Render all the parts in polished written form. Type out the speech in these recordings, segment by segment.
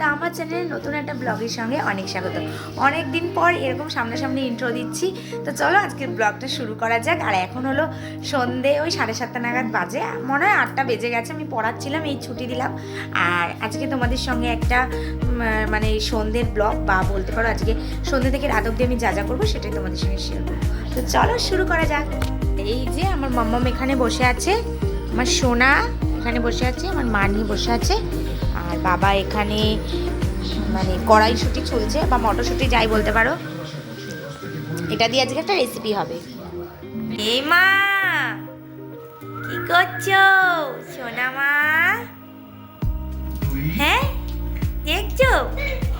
তা আমার চ্যানেলে নতুন একটা ব্লগের সঙ্গে অনেক স্বাগত। অনেক দিন পর এরকম সামনাসামনি ইন্ট্রো দিচ্ছি। তো চলো আজকের ব্লগটা শুরু করা যাক। আর এখন হলো সন্ধে ওই 7:30 নাগাদ বাজে, মনে হয় 8টা বেজে গেছে। আমি পড়াচ্ছিলাম, এই ছুটি দিলাম। আর আজকে তোমাদের সঙ্গে একটা মানে সন্ধ্যের ব্লগ, বা বলতে পারো আজকে সন্ধ্যে থেকে রাত অবধি আমি যা যা করবো সেটাই তোমাদের সঙ্গে শেয়ার করবো। তো চলো শুরু করা যাক। এই যে আমার মাম্মাম এখানে বসে আছে, আমার সোনা এখানে বসে আছে, আমার মা নিয়ে বসে আছে, আর বাবা এখানে মানে কড়াইশুঁটি চলছে বা মটরশুঁটি যাই বলতে পারো। এটা দিয়ে আজকে একটা রেসিপি হবে। এই মা কি করছো সোনা মা? হ্যাঁ দেখছো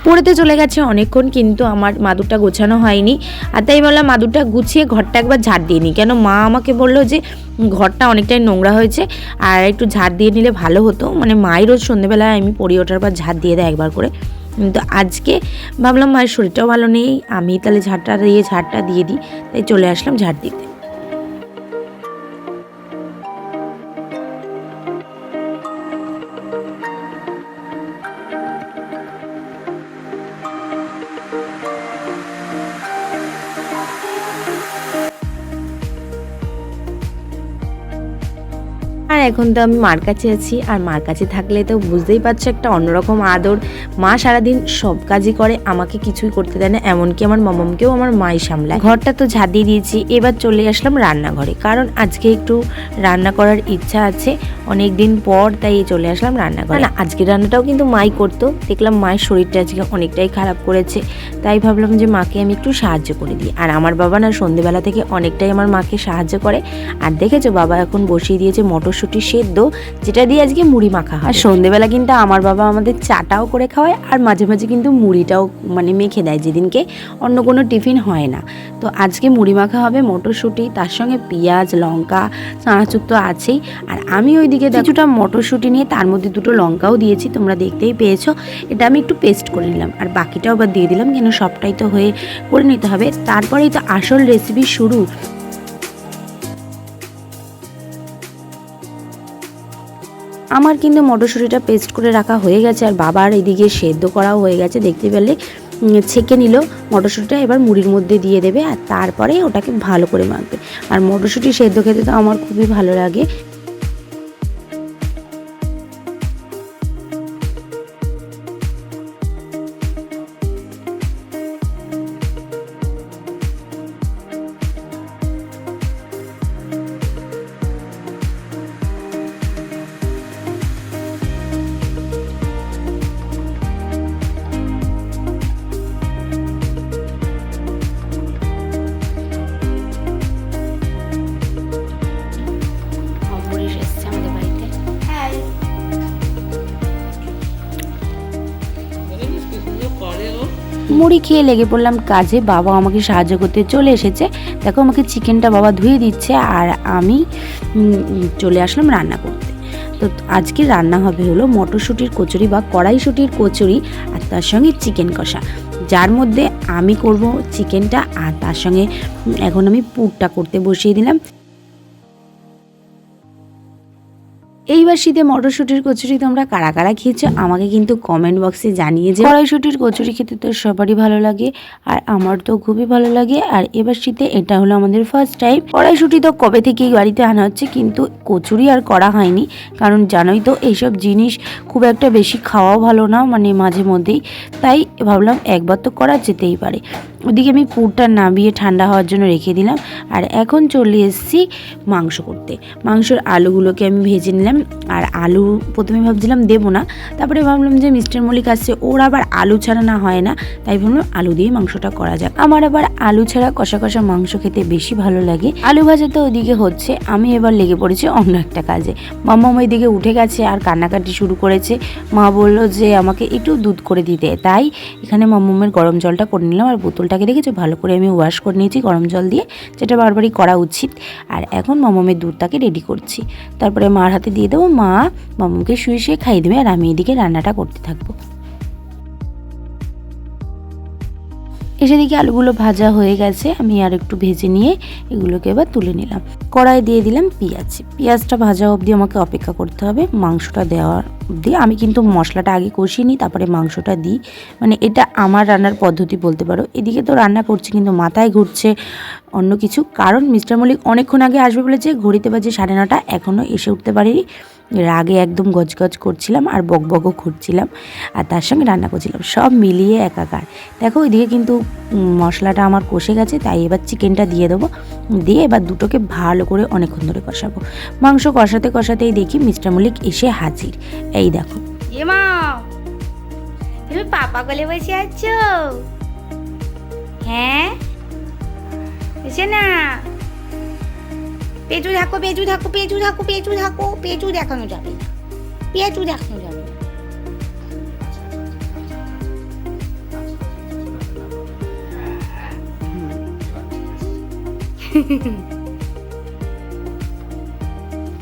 পড়েতে চলে গেছে অনেকক্ষণ, কিন্তু আমার মাদুরটা গোছানো হয়নি। আর তাই বললাম মাদুরটা গুছিয়ে ঘরটা একবার ঝাড় দিয়ে নিই, কেন মা আমাকে বললো যে ঘরটা অনেকটাই নোংরা হয়েছে আর একটু ঝাড় দিয়ে নিলে ভালো হতো। মানে মায়ের রোজ সন্ধ্যেবেলায় আমি পড়ে ওঠার পর ঝাড় দিয়ে দেয় একবার করে, কিন্তু আজকে ভাবলাম মায়ের শরীরটাও ভালো নেই, আমি তাহলে ঝাড়টা দিয়ে দিই। তাই চলে আসলাম ঝাড় দিতে। আর এখন তো আমি মার কাছে আছি, আর মার কাছে থাকলে তো বুঝতেই পারছো একটা অন্যরকম আদর। মা সারাদিন সব কাজই করে, আমাকে কিছুই করতে দেয় না, এমনকি আমার মামামকেও আমার মাই সামলায়। ঘরটা তো ঝাড় দিয়ে দিয়েছি, এবার চলে আসলাম রান্নাঘরে, কারণ আজকে একটু রান্না করার ইচ্ছা আছে অনেক দিন পর, তাই চলে আসলাম রান্নাঘরে। না, আজকে রান্নাটাও কিন্তু মাই করতো, দেখলাম মায়ের শরীরটা আজকে অনেকটাই খারাপ করেছে, তাই ভাবলাম যে মাকে আমি একটু সাহায্য করে দিই। আর আমার বাবা না সন্ধ্যেবেলা থেকে অনেকটাই আমার মাকে সাহায্য করে। আর দেখেছো বাবা এখন বসিয়ে দিয়েছে মটরশুঁটি সেদ্ধ, যেটা দিয়ে আজকে মুড়ি মাখা হয়। আর সন্ধ্যেবেলা কিন্তু আমার বাবা আমাদের চাটাও করে খাওয়ায়, আর মাঝে মাঝে কিন্তু মুড়িটাও মানে মেখে দেয়, যেদিনকে অন্য কোনো টিফিন হয় না। তো আজকে মুড়ি মাখা হবে মটরশুঁটি, তার সঙ্গে পেঁয়াজ লঙ্কা চানাচুর তো আছেই। আর আমি ওইদিকে কিছুটা মটরশুঁটি নিয়ে তার মধ্যে দুটো লঙ্কাও দিয়েছি, তোমরা দেখতেই পেয়েছো। এটা আমি একটু পেস্ট করে নিলাম, আর বাকিটাও আবার দিয়ে দিলাম, কেন সবটাই তো হয়ে করে নিতে হবে। তারপরেই তো আসল রেসিপি শুরু। আমার কিন্তু মটরশুঁটিটা পেস্ট করে রাখা হয়ে গেছে, আর বাবার এদিকে সেদ্ধ করাও হয়ে গেছে, দেখতে পেলে ছেঁকে নিল মটরশুঁটিটা। এবার মুড়ির মধ্যে দিয়ে দেবে, আর তারপরে ওটাকে ভালো করে মাখবে। আর মটরশুঁটি সেদ্ধ খেতে তো আমার খুবই ভালো লাগে। মুড়ি খেয়ে লেগে পড়লাম কাজে, বাবা আমাকে সাহায্য করতে চলে এসেছে। দেখো আমাকে চিকেনটা বাবা ধুয়ে দিচ্ছে, আর আমি চলে আসলাম রান্না করতে। তো আজকে রান্না হবে হলো মটরশুঁটির কচুরি বা কড়াইশুঁটির কচুরি, আর তার সঙ্গে চিকেন কষা, যার মধ্যে আমি করব চিকেনটা, আর তার সঙ্গে এখন আমি পুরটা করতে বসিয়ে দিলাম। এইবার শীতে মটরশুঁটির কচুরি তোমরা কারা কারা খেয়েছো আমাকে কিন্তু কমেন্ট বক্সে জানিয়ে যে। কড়াইশুঁটির কচুরি খেতে তো সবারই ভালো লাগে, আর আমার তো খুবই ভালো লাগে। আর এবার শীতে এটা হলো আমাদের ফার্স্ট টাইম। কড়াইশুঁটি তো কবে থেকেই বাড়িতে আনা হচ্ছে, কিন্তু কচুরি আর করা হয়নি, কারণ জানোই তো এইসব জিনিস খুব একটা বেশি খাওয়াও ভালো না, মানে মাঝে মধ্যেই। তাই ভাবলাম একবার তো করা যেতেই পারে। ওদিকে আমি পুরটা নামিয়ে ঠান্ডা হওয়ার জন্য রেখে দিলাম, আর এখন চলে এসেছি মাংস করতে। মাংসর আলুগুলোকে আমি ভেজে নিলাম, আর আলু প্রথমে ভাবছিলাম দেবো না, তারপরে ভাবলাম যে মিস্টার মল্লিক আসছে, ওর আবার আলু ছাড়া না হয় না, তাই ভাবলাম আলু দিয়ে মাংসটা করা যাক। আমার আবার আলু ছাড়া কষা কষা মাংস খেতে বেশি ভালো লাগে। আলু ভাজা তো ওইদিকে হচ্ছে, আমি এবার লেগে পড়েছি অন্য একটা কাজে। মাম্মা ওইদিকে উঠে গেছে আর কান্নাকাটি শুরু করেছে। মা বললো যে আমাকে একটু দুধ করে দিতে, তাই এখানে মাম্মামের গরম জলটা করে নিলাম। আর বোতলটাকে দেখেছো ভালো করে আমি ওয়াশ করে নিয়েছি গরম জল দিয়ে, যেটা বারবারই করা উচিত। আর এখন মাম্মামের দুধটাকে রেডি করছি, তারপরে মার হাতে দিয়ে দেবো। মা মাম্মাকে শুয়ে শুয়ে খাইয়ে দেবে, আর আমি এদিকে রান্নাটা করতে থাকবো। এসে দেখি আলুগুলো ভাজা হয়ে গেছে, আমি আর একটু ভেজে নিয়ে এগুলোকে এবার তুলে নিলাম। কড়াই দিয়ে দিলাম পেঁয়াজটা ভাজা অবধি আমাকে অপেক্ষা করতে হবে মাংসটা দেওয়ার অবধি। আমি কিন্তু মশলাটা আগে কষিয়ে নিই, তারপরে মাংসটা দিই, মানে এটা আমার রান্নার পদ্ধতি বলতে পারো। এদিকে তো রান্না করছি কিন্তু মাথায় ঘুরছে অন্য কিছু, কারণ মিস্টার মল্লিক অনেকক্ষণ আগে আসবে বলেছে, ঘড়িতে বাজে 9:30, এখনও এসে উঠতে পারিনি। রাগে একদম গজগজ করছিলাম আর বকবকও করছিলাম, আর তার সঙ্গে রান্না করছিলাম, সব মিলিয়ে একাকার। দেখো ওইদিকে কিন্তু মশলাটা আমার কষে গেছে, তাই এবার চিকেনটা দিয়ে দেবো, দিয়ে এবার দুটোকে ভালো করে অনেকক্ষণ ধরে কষাবো। মাংস কষাতে কষাতেই দেখি মিস্টার মল্লিক এসে হাজির। এই দেখো, মা তুমি পাপা কোলে বসে আছো? হ্যাঁ এসে না, পেঁচু থাকো পেঁচু থাকো পেঁচু থাকো পেঁচু থাকো, পেঁচু দেখানো যাবে না, পেঁচু দেখানো যাবে না।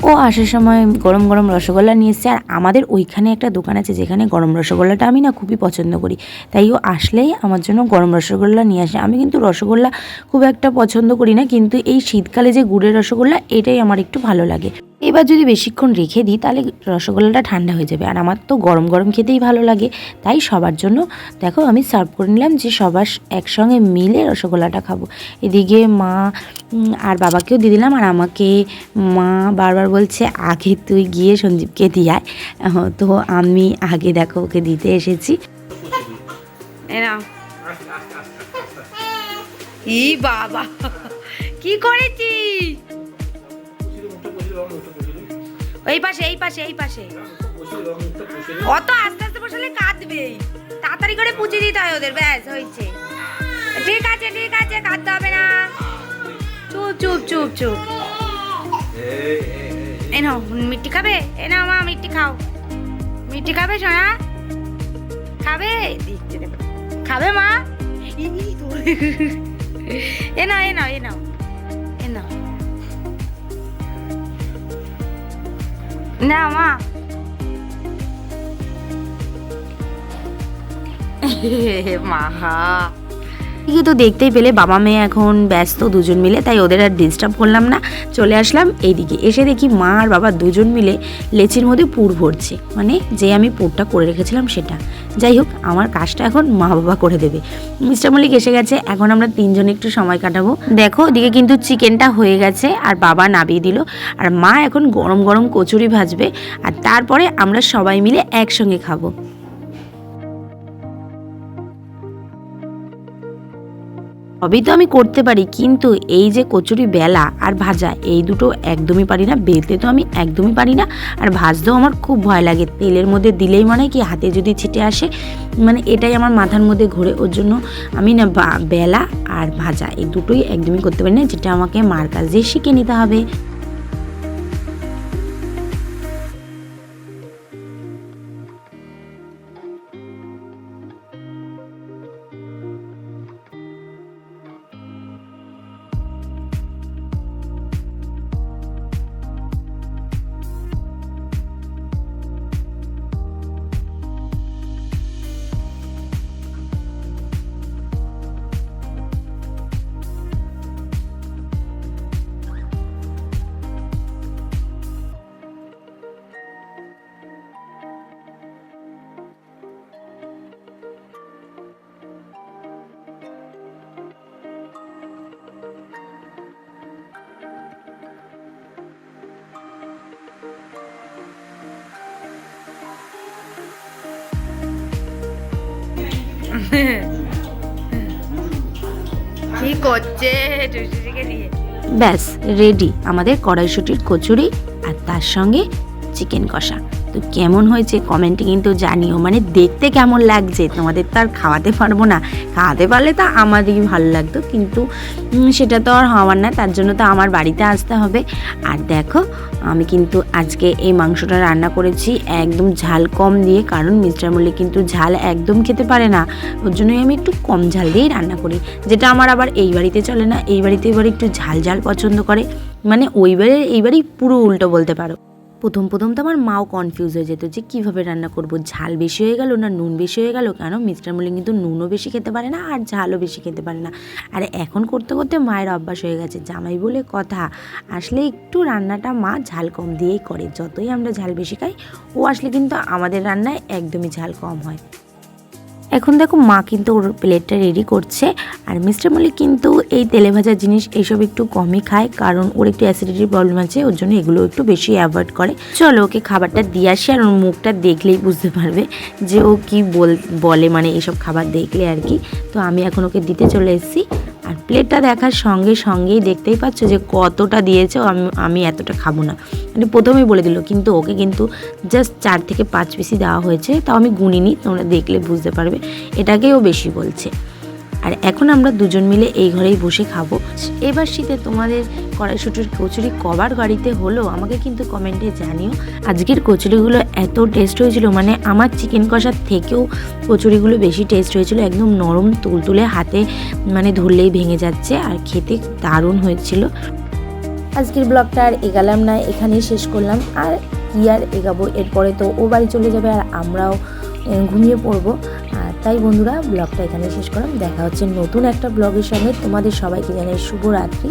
ও আসার সময় গরম গরম রসগোল্লা নিয়ে এসছে, আর আমাদের ওইখানে একটা দোকান আছে যেখানে গরম রসগোল্লাটা আমি না খুবই পছন্দ করি, তাই ও আসলেই আমার জন্য গরম রসগোল্লা নিয়ে আসে। আমি কিন্তু রসগোল্লা খুব একটা পছন্দ করি না, কিন্তু এই শীতকালে যে গুড়ের রসগোল্লা এটাই আমার একটু ভালো লাগে। এবার যদি বেশিক্ষণ রেখে দিই তাহলে রসগোল্লাটা ঠান্ডা হয়ে যাবে, আর আমার তো গরম গরম খেতেই ভালো লাগে, তাই সবার জন্য দেখো আমি সার্ভ করে নিলাম, যে সবার একসঙ্গে মিলে রসগোল্লাটা খাবো। এদিকে মা আর বাবাকেও দিয়ে দিলাম, আর আমাকে মা বারবার বলছে আগে তুই গিয়ে সঞ্জীবকে দিয়ে আয়, তো আমি আগে দেখো ওকে দিতে এসেছি। ই বাবা কি করেছিস? এই পাশে এই পাশে এই পাশে, অত আস্তে আস্তে বসালে কাঁদবে, তাড়াতাড়ি করে পুঁছে দিতে হয় ওদের, ব্যাস হয়েছে। ঠিক আছে ঠিক আছে, কাঁদতে হবে না, চুপ চুপ চুপ চুপ। এ নাও মিষ্টি খাবে, এ নাও মা মিষ্টি খাও, মিষ্টি খাবে সোনা, খাবে দিচ্ছে দেখো, খাবে মা, এ নাও এ নাও এ নাও এ নাও, না মা মাহা। এদিকে তো দেখতেই পেলে বাবা মেয়ে এখন ব্যস্ত দুজন মিলে, তাই ওদের আর ডিস্টার্ব করলাম না, চলে আসলাম এইদিকে। এসে দেখি মা আর বাবা দুজন মিলে লেচির মধ্যে পুর ভরছে, মানে যে আমি পুরটা করে রেখেছিলাম সেটা। যাই হোক, আমার কাজটা এখন মা বাবা করে দেবে। মিস্টার মল্লিক এসে গেছে, এখন আমরা তিনজন একটু সময় কাটাবো। দেখো ওদিকে কিন্তু চিকেনটা হয়ে গেছে, আর বাবা নামিয়ে দিল, আর মা এখন গরম গরম কচুরি ভাজবে, আর তারপরে আমরা সবাই মিলে একসঙ্গে খাবো। সবই তো আমি করতে পারি, কিন্তু এই যে কচুরি বেলা আর ভাজা এই দুটো একদমই পারি না। বেলতে তো আমি একদমই পারি না, আর ভাজতেও আমার খুব ভয় লাগে, তেলের মধ্যে দিলেই মানে কি হাতে যদি ছিটে আসে, মানে এটাই আমার মাথার মধ্যে ঘোরে। ওর জন্য আমি না বেলা আর ভাজা এই দুটোই একদমই করতে পারি না, যেটা আমাকে মার কাছ দিয়ে শিখে নিতে হবে। কি করছে টুসিকে দিয়ে? ব্যাস রেডি আমাদের কড়াইশুঁটির কচুরি, আর তার সঙ্গে চিকেন কষা। তো কেমন হয়েছে কমেন্টে কিন্তু জানিও, মানে দেখতে কেমন লাগছে, তোমাদের তো আর খাওয়াতে পারবো না, খাওয়াতে পারলে তো আমাদেরই ভালো লাগতো, কিন্তু সেটা তো আর হওয়ার না, তার জন্য তো আমার বাড়িতে আসতে হবে। আর দেখো আমি কিন্তু আজকে এই মাংসটা রান্না করেছি একদম ঝাল কম দিয়ে, কারণ মিস্টার মল্লিক কিন্তু ঝাল একদম খেতে পারে না, ওর জন্যই আমি একটু কম ঝাল দিয়েই রান্না করি, যেটা আমার আবার এই বাড়িতে চলে না। এই বাড়িতে এবার একটু ঝাল ঝাল পছন্দ করে, মানে ওই বাড়ির এই বাড়ি পুরো উল্টো বলতে পারো। প্রথম তো আমার মাও কনফিউজ হয়ে যেত যে কীভাবে রান্না করব, ঝাল বেশি হয়ে গেল না নুন বেশি হয়ে গেল। কেন মিস্টার মল্লিক কিন্তু নুনও বেশি খেতে পারে না আর ঝালও বেশি খেতে পারে না। আর এখন করতে করতে মায়ের অভ্যাস হয়ে গেছে, জামাই বলে কথা, আসলে একটু রান্নাটা মা ঝাল কম দিয়েই করে। যতই আমরা ঝাল বেশি খাই, ও আসলে কিন্তু আমাদের রান্নায় একদমই ঝাল কম হয়। এখন দেখো মা কিন্তু ওর প্লেটটা রেডি করছে, আর মিস্টার মল্লিক কিন্তু এই তেলে ভাজা জিনিস এইসব একটু কমই খায়, কারণ ওর একটু অ্যাসিডিটির প্রবলেম আছে, ওর জন্য এগুলো একটু বেশি অ্যাভয়েড করে। চলো ওকে খাবারটা দিয়ে আসি, আর ওর মুখটা দেখলেই বুঝতে পারবে যে ও কি বলে, মানে এইসব খাবার দেখলে আর কি। তো আমি এখন ওকে দিতে চলে এসেছি, আর প্লেটটা দেখার সঙ্গেই দেখতেই পাচ্ছ যে কতটা দিয়েছে। আমি এতটা খাবো না, মানে প্রথমেই বলে দিল, কিন্তু ওকে কিন্তু জাস্ট 4 থেকে 5 পিসই দেওয়া হয়েছে, তাও আমি গুনিনি, তোমরা দেখলে বুঝতে পারবে, এটাকেও বেশি বলছে। আর এখন আমরা দুজন মিলে এই ঘরেই বসে খাবো। এবার শীতে তোমাদের কড়াইশুঁটির কচুরি কবার বাড়িতে হলো আমাকে কিন্তু কমেন্টে জানিও। আজকের কচুরিগুলো এত টেস্ট হয়েছিল, মানে আমার চিকেন কষার থেকেও কচুরিগুলো বেশি টেস্ট হয়েছিল, একদম নরম তুলতুলে, হাতে মানে ধরলেই ভেঙে যাচ্ছে, আর খেতে দারুণ হয়েছিল। আজকের ব্লগটা আর এগালাম না, এখানেই শেষ করলাম। আর কি আর এগাবো, এরপরে তো ও বাড়ি চলে যাবে আর আমরাও ঘুমিয়ে পড়বো। আর তাই বন্ধুরা ব্লগটা এখানে শেষ করলাম, দেখা হচ্ছে নতুন একটা ব্লগের সঙ্গে। তোমাদের সবাইকে জানাই শুভরাত্রি।